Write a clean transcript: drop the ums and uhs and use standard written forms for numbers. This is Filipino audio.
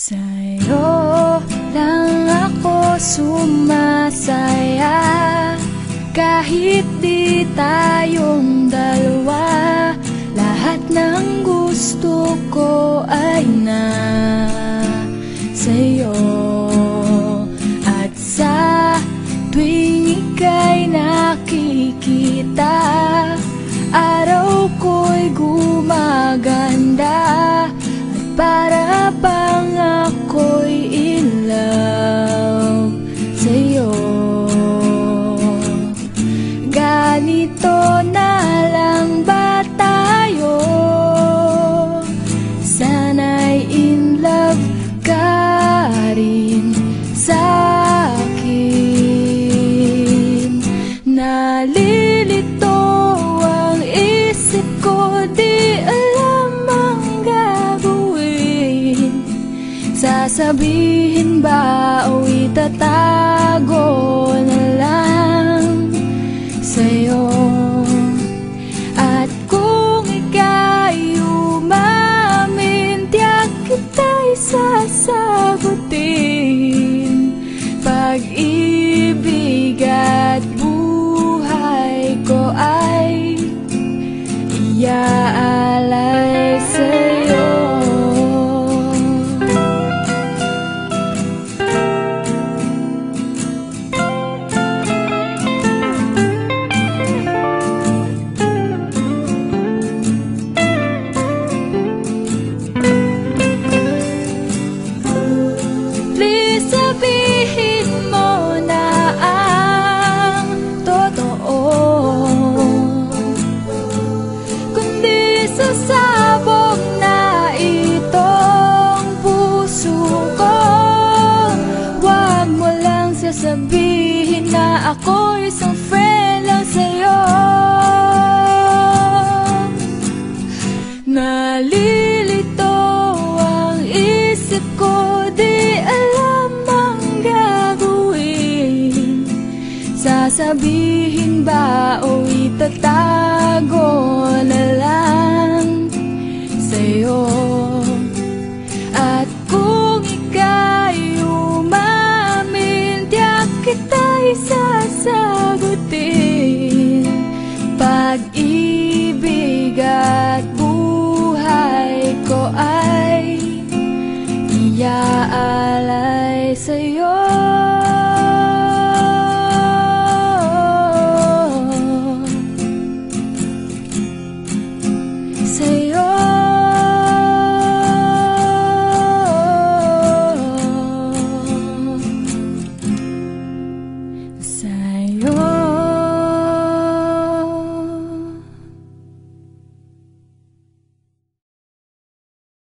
Sa'yo lang ako sumasaya, kahit di tayong dalawa. Lahat ng gusto ko ay sa'yo. At sa tuwing ika'y nakikita, araw ko'y gumaganda. At para bang ako'y in love sa'yo. Ganito na lang ba tayo? Sana'y in love ka rin sa'kin. Nalilito ang isip ko, di alam ang gagawin. Sasabihin ba o itatago na lang sa'yo? At kung ika'y umamin, tiyak kita'y sasagutin. Pag-ibig at buhay ko ay iaalay sa'yo. Please sabihin mo na ang totoo, kundi sasabog na itong puso ko. Huwag mo lang sasabihin na ako isang friend lang sa'yo. Nalilito ang isip ko, di alam ang gagawin. Sasabihin ba o itatago na lang sa'yo? At kung ika'y umamin, tiyak kita'y sasagutin. Pag-ibig at buhay ko ay iaalay sa'yo. Sa'yo. Sa'yo.